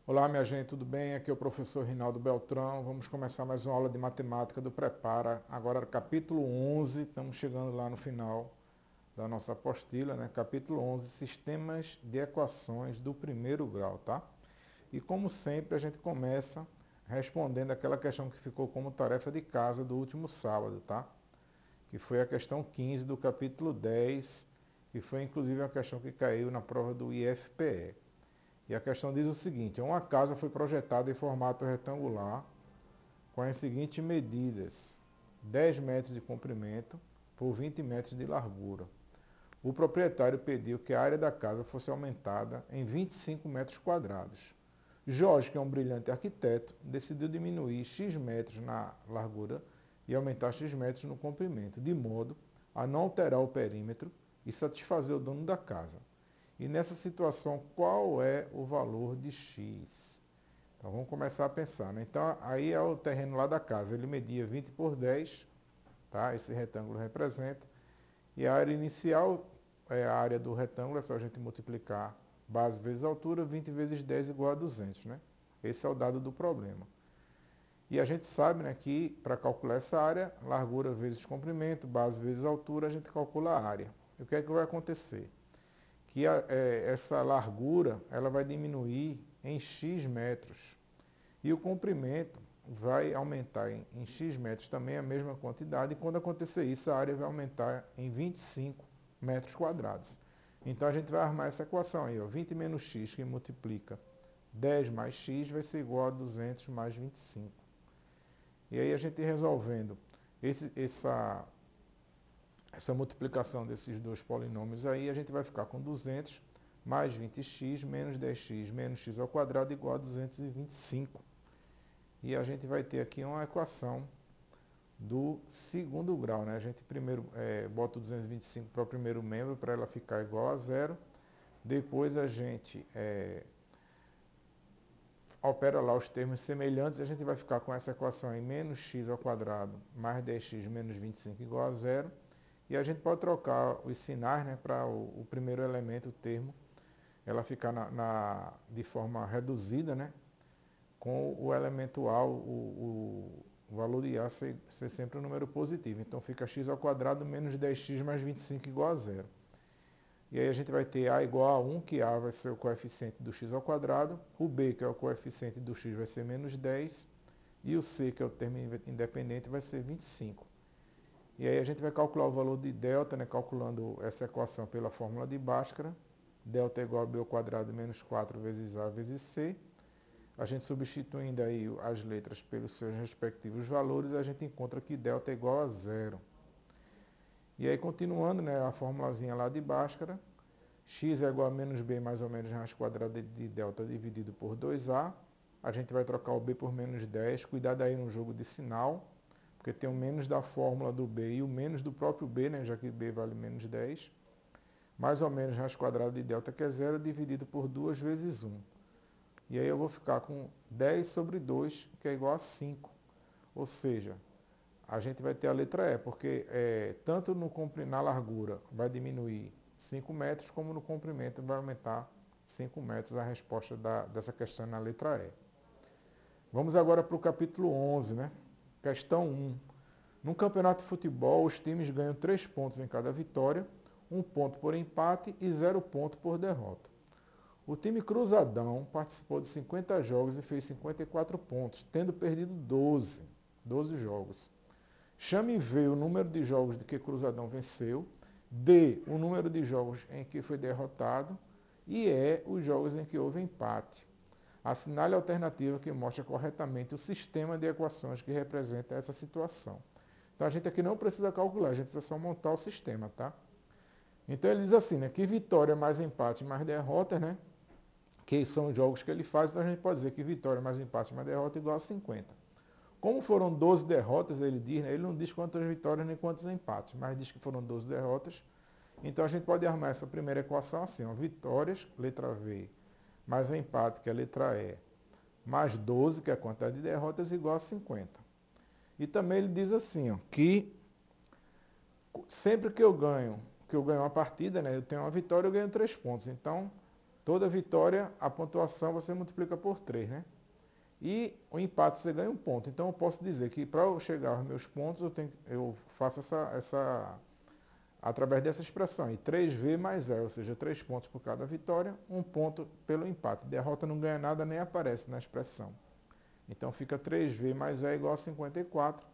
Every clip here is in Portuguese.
Olá, minha gente, tudo bem? Aqui é o professor Rinaldo Beltrão. Vamos começar mais uma aula de matemática do Prepara. Agora, capítulo 11, estamos chegando lá no final da nossa apostila, né? Capítulo 11, Sistemas de Equações do primeiro grau, tá? E como sempre, a gente começa respondendo aquela questão que ficou como tarefa de casa do último sábado, tá? Que foi a questão 15 do capítulo 10, que foi inclusive uma questão que caiu na prova do IFPE. E a questão diz o seguinte: uma casa foi projetada em formato retangular com as seguintes medidas: 10 metros de comprimento por 20 metros de largura. O proprietário pediu que a área da casa fosse aumentada em 25 metros quadrados. Jorge, que é um brilhante arquiteto, decidiu diminuir X metros na largura e aumentar X metros no comprimento, de modo a não alterar o perímetro e satisfazer o dono da casa. E nessa situação, qual é o valor de X? Então vamos começar a pensar, né? Então aí é o terreno lá da casa. Ele media 20 por 10, tá? Esse retângulo representa. E a área inicial é a área do retângulo, é só a gente multiplicar base vezes altura, 20 vezes 10 igual a 200, né? Esse é o dado do problema. E a gente sabe, né, que para calcular essa área, largura vezes comprimento, base vezes altura, a gente calcula a área. E o que é que vai acontecer? Que essa largura ela vai diminuir em x metros e o comprimento vai aumentar em x metros também a mesma quantidade, e quando acontecer isso a área vai aumentar em 25 metros quadrados. Então a gente vai armar essa equação aí, ó, 20 menos x que multiplica 10 mais x vai ser igual a 200 mais 25. E aí a gente resolvendo essa multiplicação desses dois polinômios aí, a gente vai ficar com 200 mais 20x menos 10x menos x ao quadrado igual a 225. E a gente vai ter aqui uma equação do segundo grau, né? A gente primeiro bota o 225 para o primeiro membro para ela ficar igual a zero. Depois a gente opera lá os termos semelhantes e a gente vai ficar com essa equação aí, menos x ao quadrado mais 10x menos 25 igual a zero. E a gente pode trocar os sinais, né, para o primeiro elemento, o termo, ela ficar de forma reduzida, né, com o elemento A, o valor de A ser sempre um número positivo. Então fica x ao quadrado menos 10x mais 25 igual a zero. E aí a gente vai ter A igual a 1, que A vai ser o coeficiente do x ao quadrado, o B, que é o coeficiente do x, vai ser menos 10, e o C, que é o termo independente, vai ser 25. E aí a gente vai calcular o valor de delta, né, calculando essa equação pela fórmula de Bhaskara. Delta é igual a b ao quadrado menos 4 vezes a vezes c. A gente substituindo aí as letras pelos seus respectivos valores, a gente encontra que delta é igual a zero. E aí continuando, né, a formulazinha lá de Bhaskara, x é igual a menos b mais ou menos raiz quadrada de delta dividido por 2a. A gente vai trocar o b por menos 10. Cuidado aí no jogo de sinal, porque tem o menos da fórmula do b e o menos do próprio b, né, já que b vale menos 10. Mais ou menos raiz quadrada de delta, que é zero, dividido por 2 vezes 1. E aí eu vou ficar com 10 sobre 2, que é igual a 5. Ou seja, a gente vai ter a letra E, porque tanto na largura vai diminuir 5 metros, como no comprimento vai aumentar 5 metros. A resposta dessa questão é na letra E. Vamos agora para o capítulo 11, né? Questão 1. Num campeonato de futebol, os times ganham 3 pontos em cada vitória, 1 ponto por empate e 0 ponto por derrota. O time Cruzadão participou de 50 jogos e fez 54 pontos, tendo perdido 12 jogos. Chame V o número de jogos de que Cruzadão venceu, D o número de jogos em que foi derrotado e E os jogos em que houve empate. Assinale a alternativa que mostra corretamente o sistema de equações que representa essa situação. Então a gente aqui não precisa calcular, a gente precisa só montar o sistema, tá? Então ele diz assim, né, que vitória mais empate mais derrota, né, que são os jogos que ele faz, então a gente pode dizer que vitória mais empate mais derrota é igual a 50. Como foram 12 derrotas, ele diz, né, ele não diz quantas vitórias nem quantos empates, mas diz que foram 12 derrotas. Então a gente pode armar essa primeira equação assim, ó, vitórias, letra V, mais empate, que é a letra E, mais 12, que é a quantidade de derrotas, igual a 50. E também ele diz assim, ó, que sempre que eu ganho uma partida, né, eu tenho uma vitória, eu ganho 3 pontos. Então, Toda vitória, a pontuação você multiplica por 3, né? E o empate você ganha um ponto. Então eu posso dizer que para eu chegar aos meus pontos, eu faço através dessa expressão aí, 3V mais E, ou seja, 3 pontos por cada vitória, 1 ponto pelo empate. Derrota não ganha nada, nem aparece na expressão. Então fica 3V mais E igual a 54.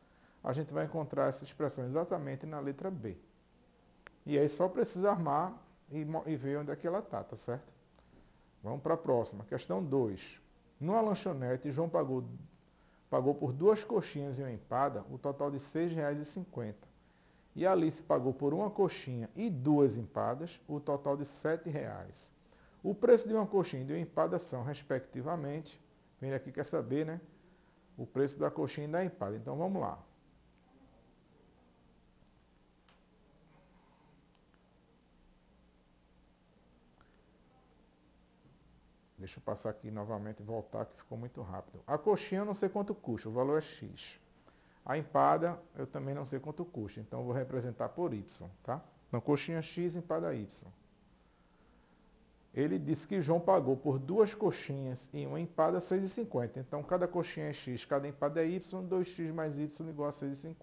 A gente vai encontrar essa expressão exatamente na letra B. E aí só precisa armar e ver onde é que ela está, tá certo? Vamos para a próxima. Questão 2. Numa lanchonete, João pagou por 2 coxinhas e uma empada o total de R$ 6,50. E Alice pagou por uma coxinha e 2 empadas o total de R$ 7,00. O preço de uma coxinha e de uma empada são, respectivamente, ele aqui quer saber, né? O preço da coxinha e da empada. Então vamos lá. Deixa eu passar aqui novamente e voltar, que ficou muito rápido. A coxinha eu não sei quanto custa, o valor é X. A empada eu também não sei quanto custa, então eu vou representar por Y, tá? Então coxinha X, empada Y. Ele disse que João pagou por 2 coxinhas e uma empada R$ 6,50. Então cada coxinha é X, cada empada é Y, 2X mais Y igual a 6,50.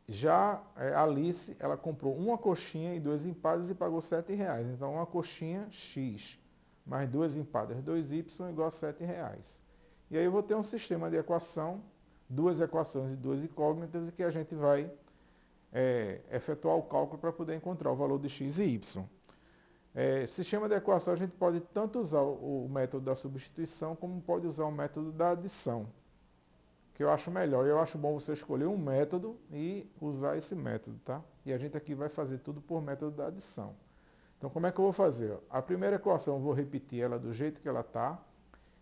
Já Alice, ela comprou uma coxinha e 2 empadas e pagou R$ 7,00. Então, uma coxinha X mais 2 empadas 2Y igual a R$ 7,00. E aí eu vou ter um sistema de equação, 2 equações e 2 incógnitas, e que a gente vai efetuar o cálculo para poder encontrar o valor de X e Y. Sistema de equação a gente pode tanto usar o método da substituição, como pode usar o método da adição, que eu acho melhor. Eu acho bom você escolher um método e usar esse método, tá? E a gente aqui vai fazer tudo por método da adição. Então, como é que eu vou fazer? A primeira equação eu vou repetir ela do jeito que ela está,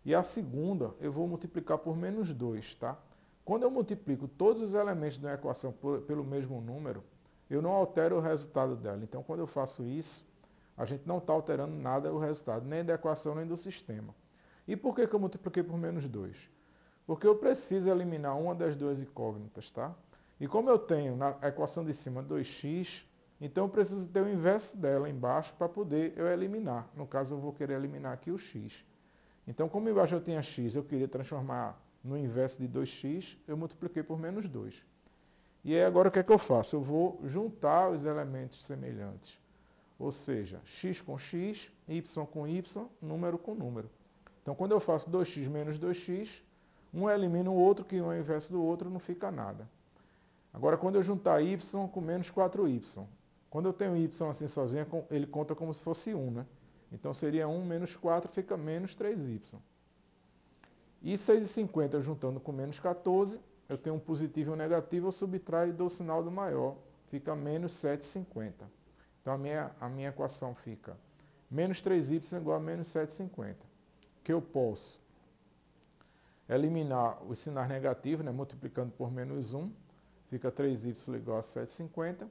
e a segunda eu vou multiplicar por menos 2, tá? Quando eu multiplico todos os elementos da equação pelo mesmo número, eu não altero o resultado dela. Então, quando eu faço isso, a gente não está alterando nada o resultado, nem da equação, nem do sistema. E por que eu multipliquei por menos 2? Porque eu preciso eliminar uma das duas incógnitas, tá? E como eu tenho na equação de cima 2x, então eu preciso ter o inverso dela embaixo para poder eu eliminar. No caso, eu vou querer eliminar aqui o x. Então, como embaixo eu tinha x, eu queria transformar no inverso de 2x, eu multipliquei por menos 2. E aí agora o que é que eu faço? Eu vou juntar os elementos semelhantes. Ou seja, x com x, y com y, número com número. Então, quando eu faço 2x menos 2x, um elimina o outro, que um é o inverso do outro, não fica nada. Agora, quando eu juntar y com menos 4y, quando eu tenho y assim sozinho, ele conta como se fosse 1, né? Então, seria 1 menos 4, fica menos 3y. E 6,50 juntando com menos 14, eu tenho um positivo e um negativo, eu subtraio e dou o sinal do maior, fica menos 7,50. Então, a minha equação fica menos 3y igual a menos 7,50. Que eu posso eliminar os sinais negativos, né, multiplicando por menos 1, fica 3y igual a 7,50.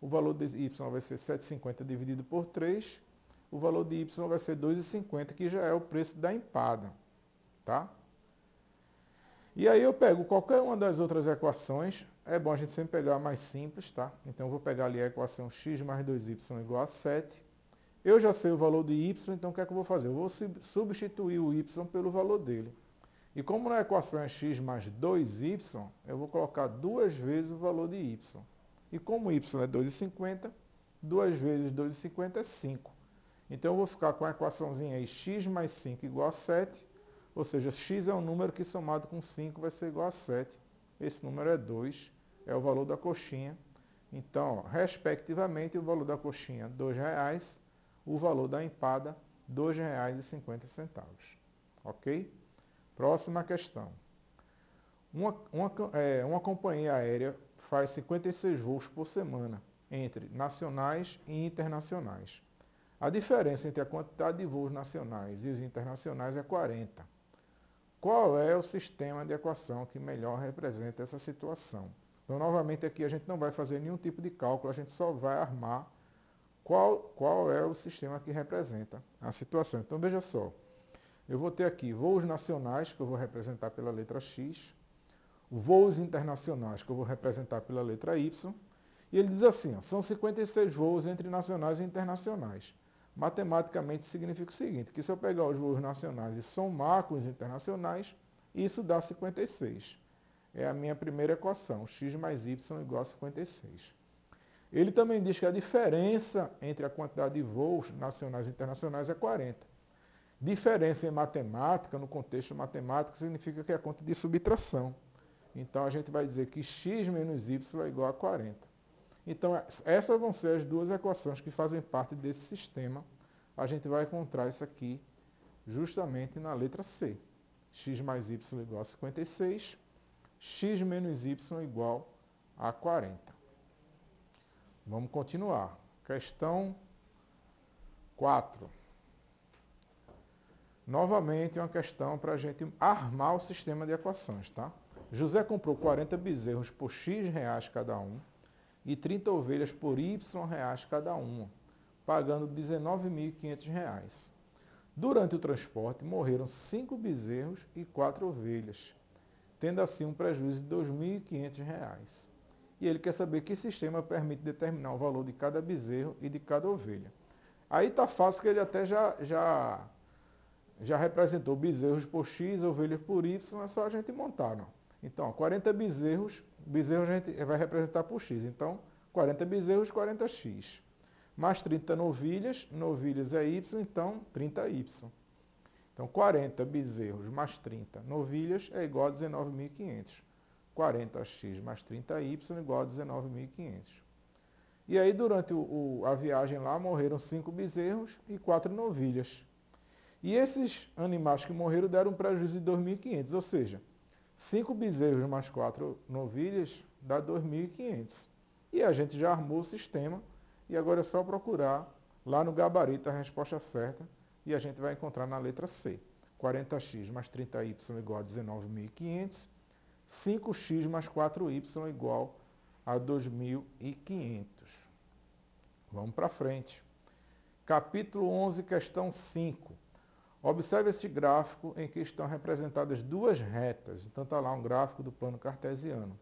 O valor de y vai ser 7,50 dividido por 3. O valor de y vai ser 2,50, que já é o preço da empada. Tá? E aí eu pego qualquer uma das outras equações. É bom a gente sempre pegar a mais simples, tá? Então eu vou pegar ali a equação x mais 2y igual a 7. Eu já sei o valor de y, então o que é que eu vou fazer? Eu vou substituir o y pelo valor dele. E como na equação é x mais 2y, eu vou colocar 2 vezes o valor de y. E como y é 2,50, 2 vezes 2,50 é 5. Então eu vou ficar com a equaçãozinha aí, x mais 5 igual a 7, ou seja, x é um número que somado com 5 vai ser igual a 7. Esse número é 2, é o valor da coxinha. Então, respectivamente, o valor da coxinha, R$ 2,00, o valor da empada, R$ 2,50. Ok? Próxima questão. Uma companhia aérea faz 56 voos por semana, entre nacionais e internacionais. A diferença entre a quantidade de voos nacionais e os internacionais é 40. Qual é o sistema de equação que melhor representa essa situação? Então, novamente, aqui a gente não vai fazer nenhum tipo de cálculo, a gente só vai armar qual é o sistema que representa a situação. Então, veja só. Eu vou ter aqui voos nacionais, que eu vou representar pela letra X, voos internacionais, que eu vou representar pela letra Y, e ele diz assim, ó, são 56 voos entre nacionais e internacionais. Matematicamente significa o seguinte, que se eu pegar os voos nacionais e somar com os internacionais, isso dá 56. É a minha primeira equação, x mais y igual a 56. Ele também diz que a diferença entre a quantidade de voos nacionais e internacionais é 40. Diferença em matemática, no contexto matemático, significa que é a conta de subtração. Então, a gente vai dizer que x menos y é igual a 40. Então, essas vão ser as duas equações que fazem parte desse sistema. A gente vai encontrar isso aqui justamente na letra C. X mais y igual a 56, x menos y igual a 40. Vamos continuar. Questão 4. Novamente, uma questão para a gente armar o sistema de equações, tá? José comprou 40 bezerros por x reais cada um e 30 ovelhas por y reais cada uma, pagando R$ 19.500. Durante o transporte, morreram 5 bezerros e 4 ovelhas, tendo assim um prejuízo de R$ 2.500. E ele quer saber que sistema permite determinar o valor de cada bezerro e de cada ovelha. Aí está fácil que ele até já representou bezerros por x, ovelhas por y, é só a gente montar, não. Então, 40 bezerros a gente vai representar por x. Então, 40 bezerros, 40x. Mais 30 novilhas é y, então 30y. Então, 40 bezerros mais 30 novilhas é igual a 19.500. 40x mais 30y igual a 19.500. E aí, durante a viagem lá, morreram 5 bezerros e 4 novilhas. E esses animais que morreram deram um prejuízo de 2.500, ou seja, 5 bezerros mais 4 novilhas dá 2.500. E a gente já armou o sistema e agora é só procurar lá no gabarito a resposta certa e a gente vai encontrar na letra C. 40x mais 30y igual a 19.500, 5x mais 4y igual a 2.500. Vamos para frente. Capítulo 11, questão 5. Observe este gráfico em que estão representadas duas retas. Então está lá um gráfico do plano cartesiano.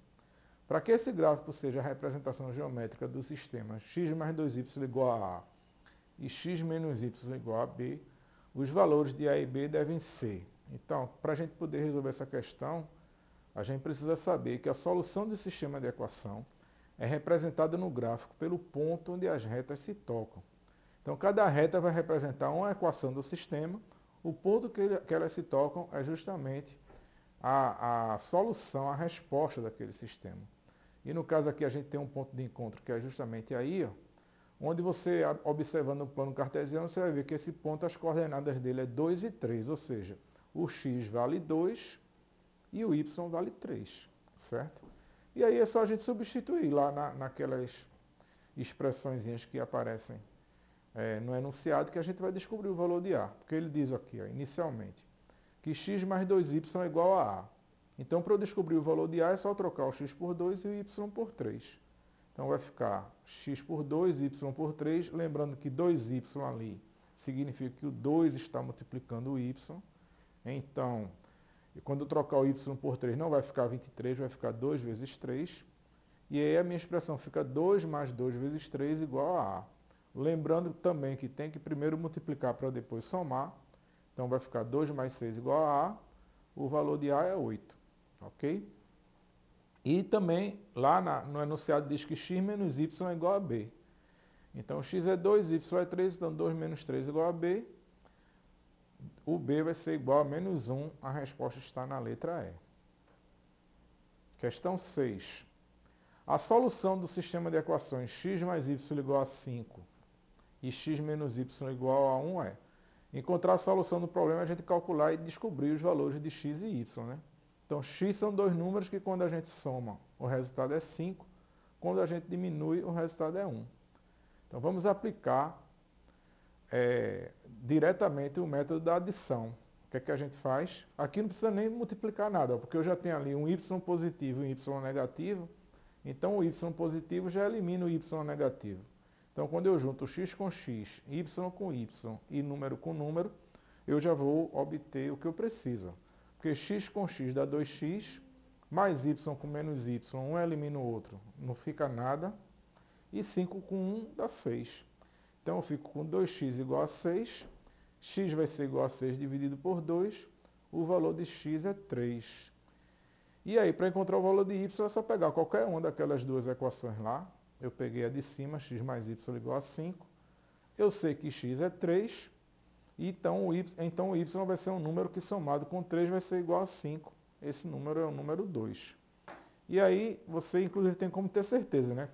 Para que esse gráfico seja a representação geométrica do sistema x mais 2y igual a A e x menos y igual a B, os valores de A e B devem ser. Então, para a gente poder resolver essa questão, a gente precisa saber que a solução do sistema de equação é representada no gráfico pelo ponto onde as retas se tocam. Então, cada reta vai representar uma equação do sistema. O ponto que elas se tocam é justamente a solução, a resposta daquele sistema. E no caso aqui a gente tem um ponto de encontro que é justamente aí, ó, onde você, observando o plano cartesiano, você vai ver que esse ponto, as coordenadas dele é 2 e 3, ou seja, o x vale 2 e o y vale 3, certo? E aí é só a gente substituir lá naquelas expressõezinhas que aparecem no enunciado que a gente vai descobrir o valor de A. Porque ele diz aqui, ó, inicialmente, que x mais 2y é igual a A. Então, para eu descobrir o valor de A, é só trocar o x por 2 e o y por 3. Então, vai ficar x por 2, y por 3. Lembrando que 2y ali significa que o 2 está multiplicando o y. Então, quando eu trocar o y por 3, não vai ficar 23, vai ficar 2 vezes 3. E aí a minha expressão fica 2 mais 2 vezes 3 igual a A. Lembrando também que tem que primeiro multiplicar para depois somar. Então, vai ficar 2 mais 6 igual a A. O valor de A é 8. Ok? E também, lá no enunciado diz que x menos y é igual a B. Então, x é 2, y é 3, então 2 menos 3 é igual a B. O B vai ser igual a menos 1. A resposta está na letra E. Questão 6. A solução do sistema de equações x mais y igual a 5 e x menos y igual a 1 é encontrar a solução do problema, a gente calcular e descobrir os valores de x e y, né? Então, x são dois números que quando a gente soma, o resultado é 5. Quando a gente diminui, o resultado é 1. Então, vamos aplicar diretamente o método da adição. O que é que a gente faz? Aqui não precisa nem multiplicar nada, porque eu já tenho ali um y positivo e um y negativo. Então, o y positivo já elimina o y negativo. Então, quando eu junto x com x, y com y e número com número, eu já vou obter o que eu preciso. Porque x com x dá 2x, mais y com menos y, um elimina o outro, não fica nada. E 5 com 1 dá 6. Então eu fico com 2x igual a 6, x vai ser igual a 6 dividido por 2, o valor de x é 3. E aí, para encontrar o valor de y, é só pegar qualquer uma daquelas duas equações lá. Eu peguei a de cima, x mais y igual a 5. Eu sei que x é 3, então o y vai ser um número que somado com 3 vai ser igual a 5. Esse número é o número 2. E aí, você inclusive tem como ter certeza, né?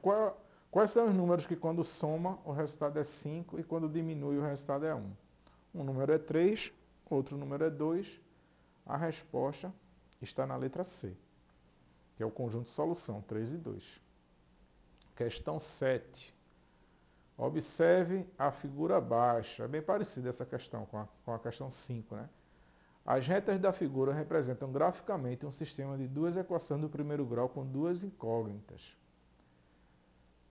Quais são os números que quando soma o resultado é 5 e quando diminui o resultado é 1? Um número é 3, outro número é 2. A resposta está na letra C, que é o conjunto de solução, 3 e 2. Questão 7. Observe a figura abaixo. É bem parecida essa questão com a questão 5, né? As retas da figura representam graficamente um sistema de duas equações do primeiro grau com duas incógnitas,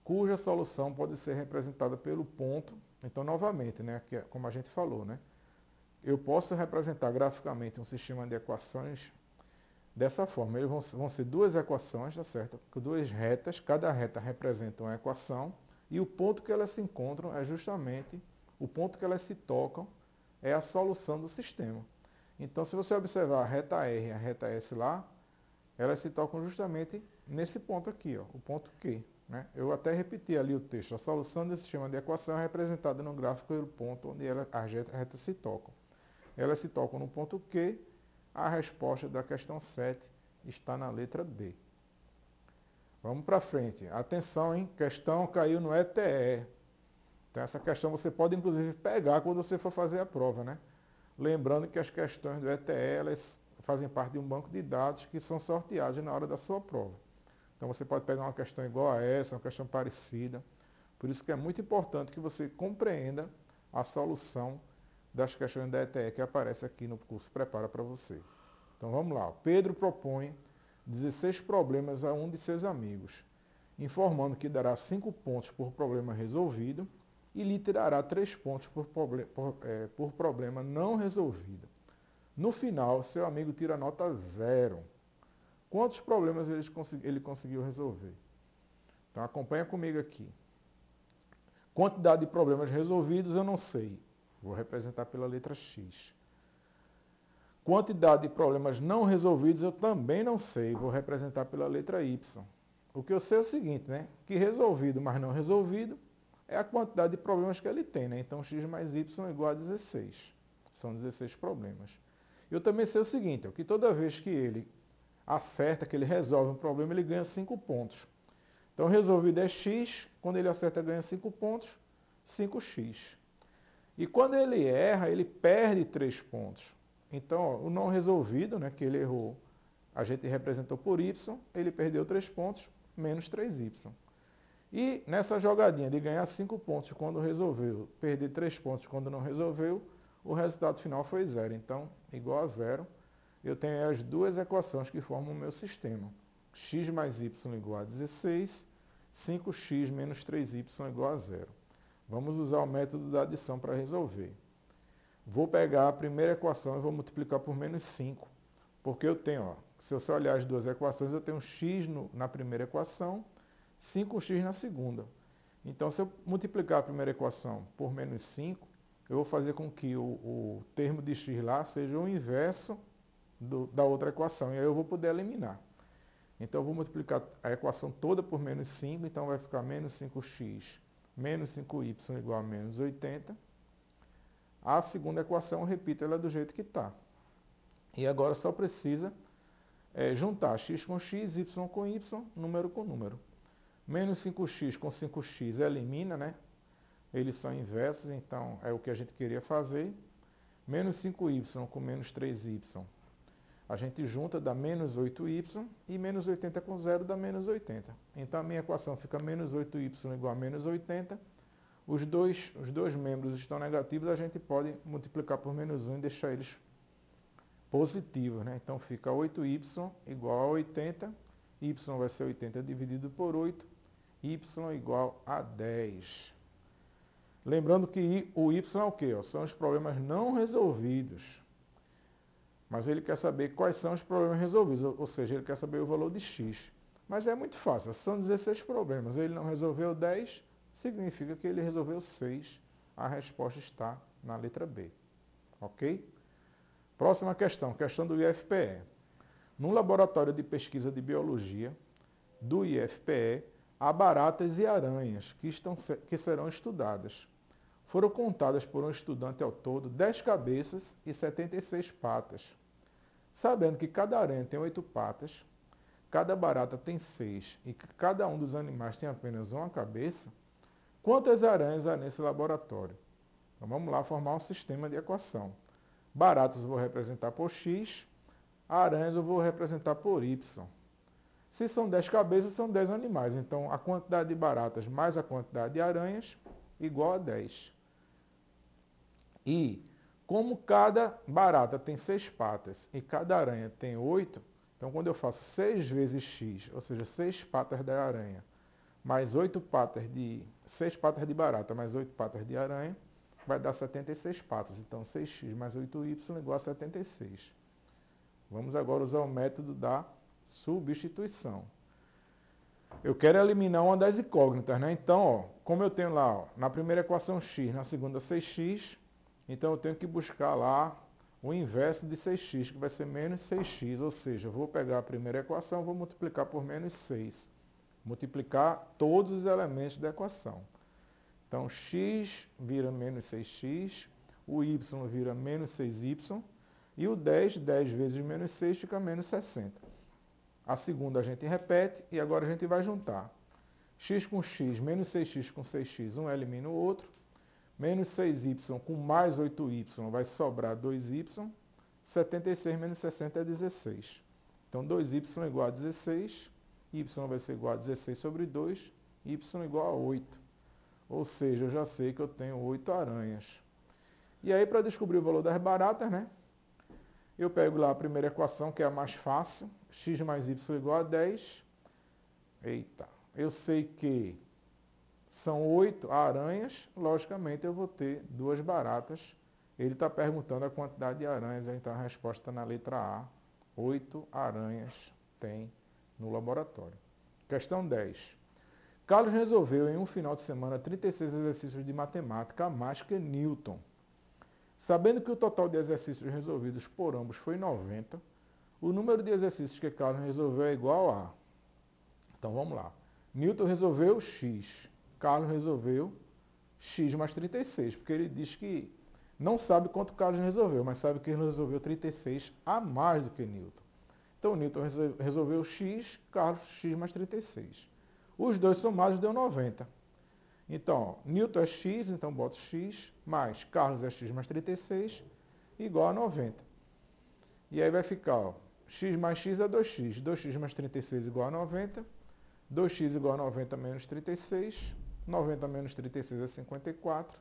cuja solução pode ser representada pelo ponto. Então, novamente, né, como a gente falou, né, eu posso representar graficamente um sistema de equações dessa forma. Eles vão ser duas equações, tá certo? Duas retas, cada reta representa uma equação e o ponto que elas se encontram é justamente, o ponto que elas se tocam é a solução do sistema. Então, se você observar a reta R e a reta S lá, elas se tocam justamente nesse ponto aqui, ó, o ponto Q. Né? Eu até repeti ali o texto. A solução desse sistema de equação é representada no gráfico pelo ponto onde as retas se tocam. Elas se tocam no ponto Q. A resposta da questão 7 está na letra B. Vamos para frente. Atenção, hein? Questão caiu no ETE. Então, essa questão você pode, inclusive, pegar quando você for fazer a prova, né? Lembrando que as questões do ETE, elas fazem parte de um banco de dados que são sorteados na hora da sua prova. Então, você pode pegar uma questão igual a essa, uma questão parecida. Por isso que é muito importante que você compreenda a solução das questões da ETE que aparece aqui no curso Prepara para você. Então, vamos lá. Pedro propõe 16 problemas a um de seus amigos, informando que dará 5 pontos por problema resolvido e lhe tirará 3 pontos por problema não resolvido. No final, seu amigo tira nota 0. Quantos problemas ele conseguiu resolver? Então, acompanha comigo aqui. Quantidade de problemas resolvidos eu não sei. Vou representar pela letra X. Quantidade de problemas não resolvidos eu também não sei. Vou representar pela letra Y. O que eu sei é o seguinte, né? Que resolvido, mas não resolvido, é a quantidade de problemas que ele tem, né? Então, x mais y é igual a 16. São 16 problemas. Eu também sei o seguinte, que toda vez que ele acerta, que ele resolve um problema, ele ganha 5 pontos. Então, resolvido é x, quando ele acerta, ganha 5 pontos, 5x. E quando ele erra, ele perde 3 pontos. Então, ó, o não resolvido, né, que ele errou, a gente representou por y, ele perdeu 3 pontos, menos 3y. E nessa jogadinha de ganhar 5 pontos quando resolveu, perder 3 pontos quando não resolveu, o resultado final foi 0. Então, igual a 0. Eu tenho as duas equações que formam o meu sistema. X mais y igual a 16, 5x menos 3y igual a 0. Vamos usar o método da adição para resolver. Vou pegar a primeira equação e vou multiplicar por menos 5. Porque eu tenho, ó, se você olhar as duas equações, eu tenho x na primeira equação, 5x na segunda. Então, se eu multiplicar a primeira equação por menos 5, eu vou fazer com que o termo de x lá seja o inverso da outra equação. E aí eu vou poder eliminar. Então, eu vou multiplicar a equação toda por menos 5, então vai ficar menos 5x menos 5y igual a menos 80. A segunda equação, eu repito, ela é do jeito que está. E agora só precisa juntar x com x, y com y, número com número. Menos 5x com 5x elimina, né? Eles são inversos, então é o que a gente queria fazer. Menos 5y com menos 3y. A gente junta, dá menos 8y, e menos 80 com 0 dá menos 80. Então, a minha equação fica menos 8y igual a menos 80. Os dois membros estão negativos, a gente pode multiplicar por menos 1 e deixar eles positivos, né? Então, fica 8y igual a 80. Y vai ser 80 dividido por 8. Y igual a 10. Lembrando que o y é o quê? São os problemas não resolvidos. Mas ele quer saber quais são os problemas resolvidos, ou seja, ele quer saber o valor de x. Mas é muito fácil, são 16 problemas. Ele não resolveu 10, significa que ele resolveu 6. a resposta está na letra B. Ok? Próxima questão, questão do IFPE. No laboratório de pesquisa de biologia do IFPE, há baratas e aranhas que serão estudadas. Foram contadas por um estudante ao todo 10 cabeças e 76 patas. Sabendo que cada aranha tem 8 patas, cada barata tem 6 e que cada um dos animais tem apenas uma cabeça, quantas aranhas há nesse laboratório? Então vamos lá formar um sistema de equação. Baratas eu vou representar por x, aranhas eu vou representar por y. Se são 10 cabeças, são 10 animais. Então, a quantidade de baratas mais a quantidade de aranhas igual a 10. E, como cada barata tem 6 patas e cada aranha tem 8, então quando eu faço 6 vezes x, ou seja, 6 patas da aranha, mais 6 patas de barata, mais 8 patas de aranha, vai dar 76 patas. Então, 6x mais 8y igual a 76. Vamos agora usar o método da substituição. Eu quero eliminar uma das incógnitas, né? Então, ó, como eu tenho lá, ó, na primeira equação x, na segunda 6x, então eu tenho que buscar lá o inverso de 6x, que vai ser menos 6x, ou seja, eu vou pegar a primeira equação, vou multiplicar por menos 6. Multiplicar todos os elementos da equação. Então, x vira menos 6x, o y vira menos 6y, e o 10 vezes menos 6 fica menos 60. A segunda a gente repete e agora a gente vai juntar. X com x, menos 6x com 6x, um elimina o outro. Menos 6y com mais 8y vai sobrar 2y. 76 menos 60 é 16. Então, 2y igual a 16, y vai ser igual a 16 sobre 2, y igual a 8. Ou seja, eu já sei que eu tenho 8 aranhas. E aí, para descobrir o valor das baratas, né? Eu pego lá a primeira equação, que é a mais fácil. X mais y igual a 10. Eita, eu sei que são 8 aranhas. Logicamente, eu vou ter 2 baratas. Ele está perguntando a quantidade de aranhas, então a resposta está na letra A. 8 aranhas tem no laboratório. Questão 10. Carlos resolveu em um final de semana 36 exercícios de matemática a mais que Newton. Sabendo que o total de exercícios resolvidos por ambos foi 90, o número de exercícios que Carlos resolveu é igual a... Então vamos lá. Newton resolveu x. Carlos resolveu x mais 36, porque ele diz que não sabe quanto Carlos resolveu, mas sabe que ele resolveu 36 a mais do que Newton. Então Newton resolveu x, Carlos x mais 36. Os dois somados deu 90. Então, ó, Newton é x, então boto x, mais Carlos é x mais 36, igual a 90. E aí vai ficar, ó, x mais x é 2x. 2x mais 36 igual a 90. 2x igual a 90 menos 36. 90 menos 36 é 54.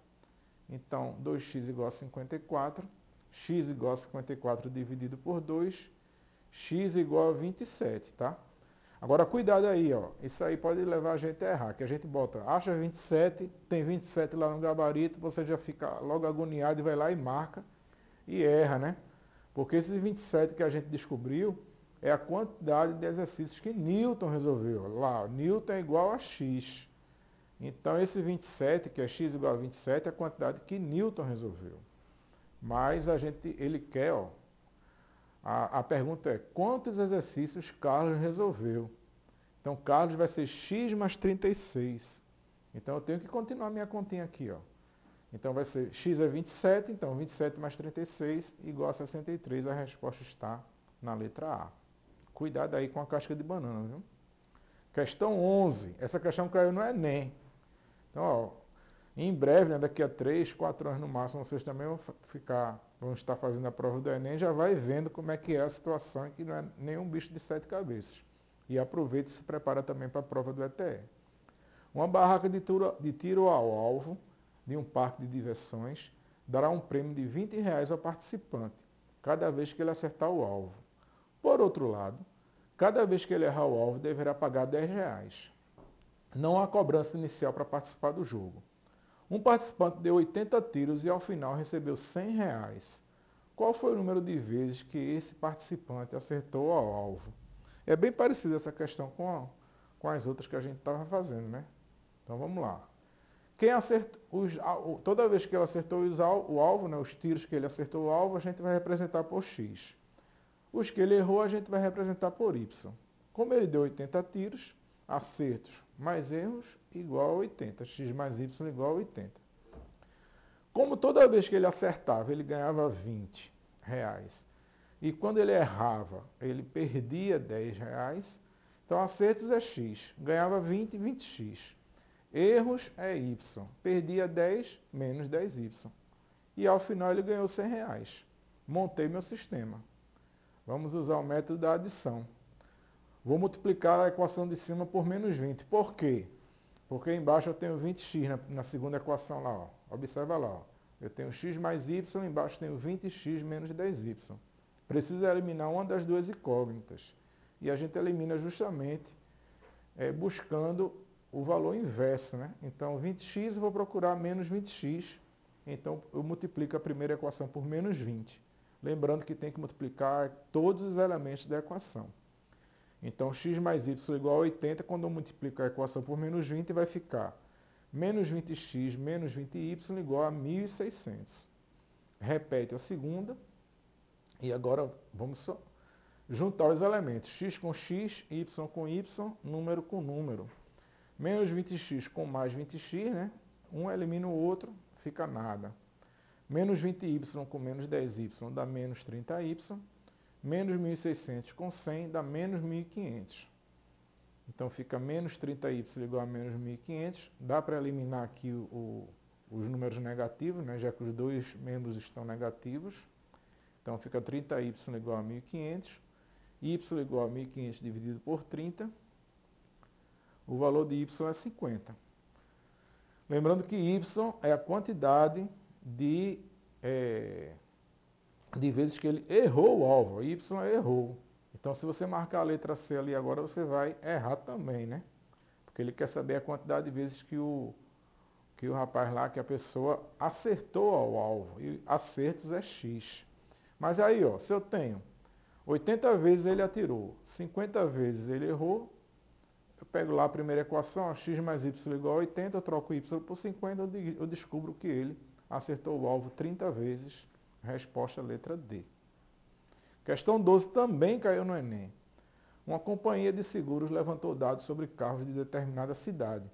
Então, 2x igual a 54. X igual a 54 dividido por 2. X igual a 27, tá? Agora, cuidado aí, ó. Isso aí pode levar a gente a errar, que a gente acha 27, tem 27 lá no gabarito, você já fica logo agoniado e vai lá e marca e erra, né? Porque esses 27 que a gente descobriu é a quantidade de exercícios que Newton resolveu. Lá, Newton é igual a x. Então, esse 27, que é x igual a 27, é a quantidade que Newton resolveu. Mas ele quer, ó, a pergunta é, quantos exercícios Carlos resolveu? Então, Carlos vai ser x mais 36. Então, eu tenho que continuar minha continha aqui, ó. Então, vai ser x é 27, então 27 mais 36 igual a 63. A resposta está na letra A. Cuidado aí com a casca de banana, viu? Questão 11. Essa questão caiu no Enem. Então, ó, em breve, né, daqui a 3, 4 anos no máximo, vocês também vão estar fazendo a prova do Enem, já vai vendo como é que é a situação, que não é nenhum bicho de 7 cabeças. E aproveita e se prepara também para a prova do ETE. Uma barraca de tiro ao alvo de um parque de diversões dará um prêmio de R$ 20 ao participante, cada vez que ele acertar o alvo. Por outro lado, cada vez que ele errar o alvo, deverá pagar R$ 10. Não há cobrança inicial para participar do jogo. Um participante deu 80 tiros e ao final recebeu R$ 100. Qual foi o número de vezes que esse participante acertou ao alvo? É bem parecida essa questão com as outras que a gente estava fazendo, né? Então vamos lá. Quem acertou, toda vez que ele acertou o alvo, né, os tiros que ele acertou o alvo, a gente vai representar por x. Os que ele errou, a gente vai representar por y. Como ele deu 80 tiros, acertos mais erros igual a 80. X mais y igual a 80. Como toda vez que ele acertava, ele ganhava 20 reais. E quando ele errava, ele perdia 10 reais. Então, acertos é x. Ganhava 20, 20x. Erros é y. Perdia 10, menos 10y. E ao final ele ganhou 100 reais. Montei meu sistema. Vamos usar o método da adição. Vou multiplicar a equação de cima por menos 20. Por quê? Porque embaixo eu tenho 20x na segunda equação lá. Ó. Observa lá. Ó. Eu tenho x mais y, embaixo tenho 20x menos 10y. Precisa eliminar uma das duas incógnitas. E a gente elimina justamente buscando o valor inverso. Né? Então, 20x eu vou procurar menos 20x. Então, eu multiplico a primeira equação por menos 20. Lembrando que tem que multiplicar todos os elementos da equação. Então, x mais y igual a 80, quando eu multiplico a equação por menos 20, vai ficar menos 20x menos 20y igual a 1.600. Repete a segunda. E agora vamos só juntar os elementos. X com x, y com y, número com número. Menos 20x com mais 20x, né? Um elimina o outro, fica nada. Menos 20y com menos 10y dá menos 30y. Menos 1.600 com 100 dá menos 1.500. Então fica menos 30y igual a menos 1.500. Dá para eliminar aqui os números negativos, né? Já que os dois membros estão negativos. Então fica 30y igual a 1.500. Y igual a 1.500 dividido por 30. O valor de y é 50. Lembrando que y é a quantidade de vezes que ele errou o alvo. Y errou. Então, se você marcar a letra C ali agora, você vai errar também, né? Porque ele quer saber a quantidade de vezes que o rapaz lá, que a pessoa acertou ao alvo. E acertos é X. Mas aí, ó, se eu tenho 80 vezes ele atirou, 50 vezes ele errou, eu pego lá a primeira equação, x mais y igual a 80, eu troco y por 50, eu descubro que ele acertou o alvo 30 vezes. Resposta letra D. Questão 12 também caiu no Enem. Uma companhia de seguros levantou dados sobre carros de determinada cidade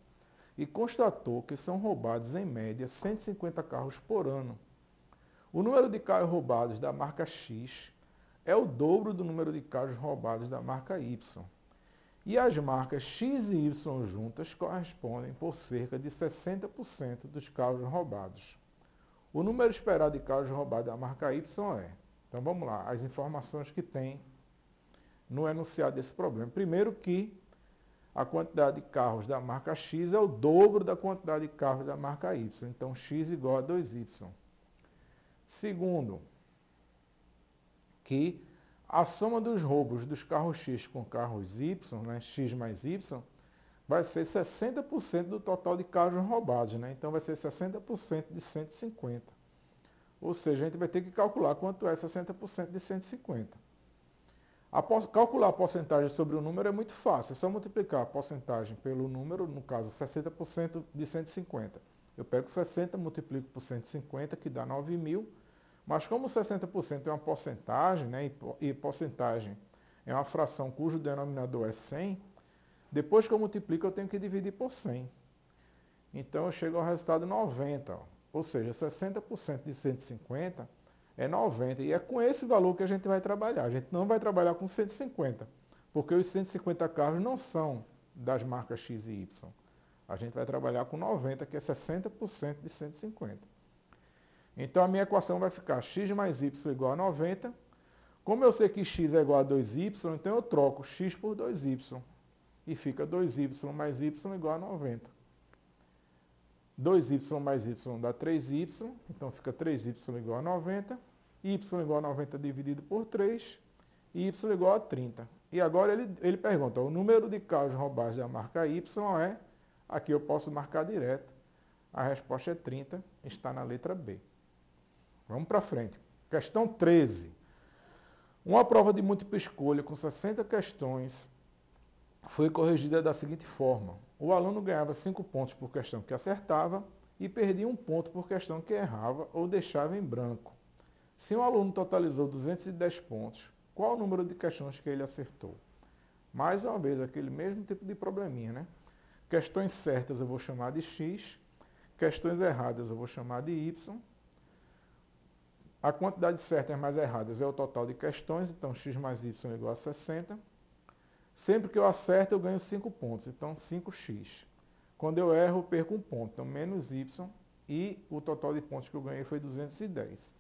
e constatou que são roubados, em média, 150 carros por ano. O número de carros roubados da marca X é o dobro do número de carros roubados da marca Y. E as marcas X e Y juntas correspondem por cerca de 60% dos carros roubados. O número esperado de carros roubados da marca Y é... Então vamos lá, as informações que tem no enunciado desse problema. Primeiro que a quantidade de carros da marca X é o dobro da quantidade de carros da marca Y. Então X igual a 2Y. Segundo, que a soma dos roubos dos carros X com carros Y, né, X mais Y, vai ser 60% do total de carros roubados. Né? Então vai ser 60% de 150. Ou seja, a gente vai ter que calcular quanto é 60% de 150. Calcular a porcentagem sobre o número é muito fácil. É só multiplicar a porcentagem pelo número, no caso 60% de 150. Eu pego 60, multiplico por 150, que dá 9.000. Mas como 60% é uma porcentagem, né, e porcentagem é uma fração cujo denominador é 100, depois que eu multiplico eu tenho que dividir por 100. Então eu chego ao resultado 90. Ou seja, 60% de 150 é 90. E é com esse valor que a gente vai trabalhar. A gente não vai trabalhar com 150, porque os 150 carros não são das marcas X e Y. A gente vai trabalhar com 90, que é 60% de 150. Então a minha equação vai ficar x mais y igual a 90. Como eu sei que x é igual a 2y, então eu troco x por 2y. E fica 2y mais y igual a 90. 2y mais y dá 3y, então fica 3y igual a 90. Y igual a 90 dividido por 3. E y igual a 30. E agora ele pergunta, o número de carros roubados da marca Y é... Aqui eu posso marcar direto. A resposta é 30, está na letra B. Vamos para frente. Questão 13. Uma prova de múltipla escolha com 60 questões foi corrigida da seguinte forma. O aluno ganhava 5 pontos por questão que acertava e perdia um ponto por questão que errava ou deixava em branco. Se um aluno totalizou 210 pontos, qual o número de questões que ele acertou? Mais uma vez, aquele mesmo tipo de probleminha, né? Questões certas eu vou chamar de X, questões erradas eu vou chamar de Y. A quantidade certa mais erradas é o total de questões, então X mais Y é igual a 60. Sempre que eu acerto, eu ganho 5 pontos, então 5x. Quando eu erro, eu perco um ponto, então menos y, e o total de pontos que eu ganhei foi 210.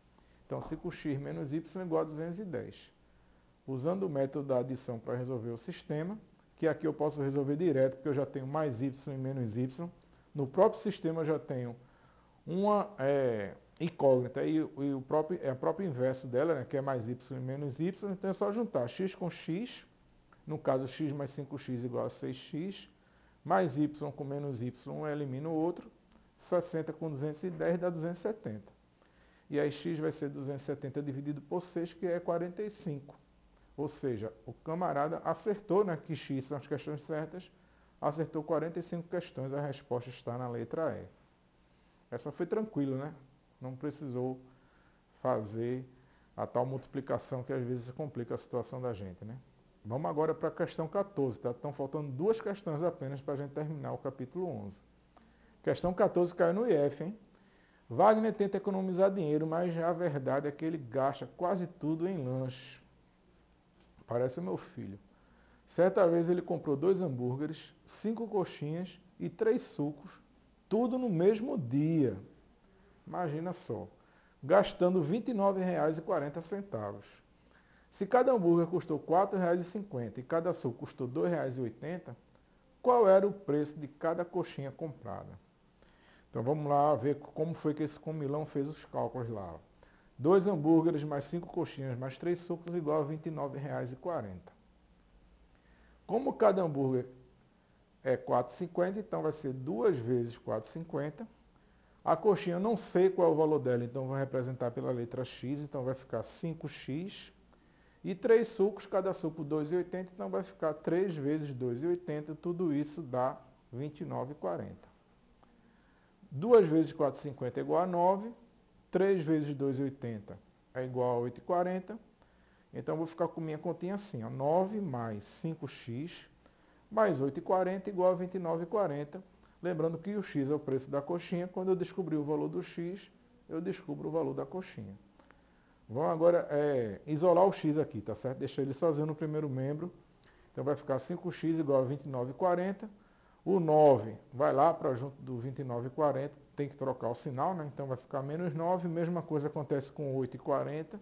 Então 5x menos y é igual a 210. Usando o método da adição para resolver o sistema, que aqui eu posso resolver direto, porque eu já tenho mais y e menos y. No próprio sistema eu já tenho uma incógnita e a própria inverso dela, né, que é mais y e menos y, então é só juntar x com x. No caso, x mais 5x igual a 6x, mais y com menos y, um elimina o outro, 60 com 210 dá 270. E aí x vai ser 270 dividido por 6, que é 45. Ou seja, o camarada acertou, né, que x são as questões certas, acertou 45 questões, a resposta está na letra E. Essa foi tranquila, né? Não precisou fazer a tal multiplicação que às vezes complica a situação da gente, né? Vamos agora para a questão 14, tá? Estão faltando 2 questões apenas para a gente terminar o capítulo 11. Questão 14 caiu no IF, hein? Wagner tenta economizar dinheiro, mas a verdade é que ele gasta quase tudo em lanche. Parece o meu filho. Certa vez ele comprou 2 hambúrgueres, 5 coxinhas e 3 sucos, tudo no mesmo dia. Imagina só, gastando R$ 29,40. Se cada hambúrguer custou R$ 4,50 e cada suco custou R$ 2,80, qual era o preço de cada coxinha comprada? Então vamos lá ver como foi que esse comilão fez os cálculos lá. 2 hambúrgueres mais 5 coxinhas mais 3 sucos igual a R$ 29,40. Como cada hambúrguer é R$ 4,50, então vai ser 2 vezes R$ 4,50. A coxinha eu não sei qual é o valor dela, então vou representar pela letra X, então vai ficar 5x. E 3 sucos, cada suco R$ 2,80, então vai ficar 3 vezes R$ 2,80, tudo isso dá R$ 29,40. 2 vezes R$ 4,50 é igual a 9, 3 vezes R$ 2,80 é igual a R$ 8,40, então vou ficar com minha continha assim, ó, 9 mais 5x mais 8,40 igual a 29,40. Lembrando que o x é o preço da coxinha, quando eu descobrir o valor do x, eu descubro o valor da coxinha. Vamos agora isolar o x aqui, tá certo? Deixar ele sozinho no primeiro membro. Então vai ficar 5x igual a 29,40. O 9 vai lá para junto do 29,40. Tem que trocar o sinal, né? Então vai ficar menos 9. Mesma coisa acontece com 8,40.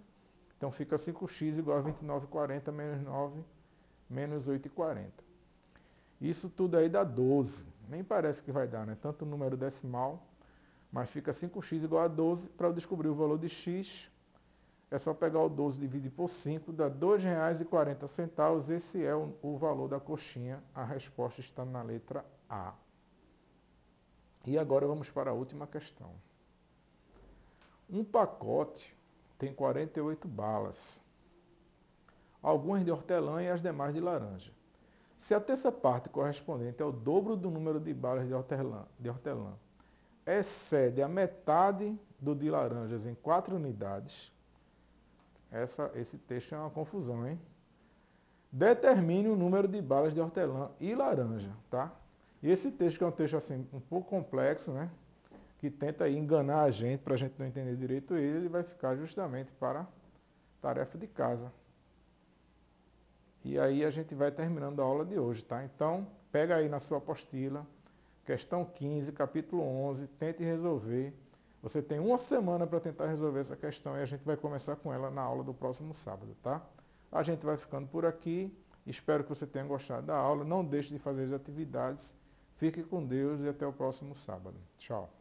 Então fica 5x igual a 29,40 menos 9 menos 8,40. Isso tudo aí dá 12. Nem parece que vai dar, né? Tanto o número decimal, mas fica 5x igual a 12. Para eu descobrir o valor de x, é só pegar o 12 e dividir por 5, dá R$ 2,40. Esse é o valor da coxinha. A resposta está na letra A. E agora vamos para a última questão. Um pacote tem 48 balas, algumas de hortelã e as demais de laranja. Se a terça parte correspondente ao dobro do número de balas de hortelã excede a metade do de laranjas em 4 unidades, esse texto é uma confusão, hein? Determine o número de balas de hortelã e laranja, tá? E esse texto, que é um texto assim, um pouco complexo, né? Que tenta aí enganar a gente, para a gente não entender direito ele vai ficar justamente para tarefa de casa. E aí a gente vai terminando a aula de hoje, tá? Então, pega aí na sua apostila, questão 15, capítulo 11, tente resolver. Você tem uma semana para tentar resolver essa questão e a gente vai começar com ela na aula do próximo sábado, tá? A gente vai ficando por aqui. Espero que você tenha gostado da aula. Não deixe de fazer as atividades. Fique com Deus e até o próximo sábado. Tchau.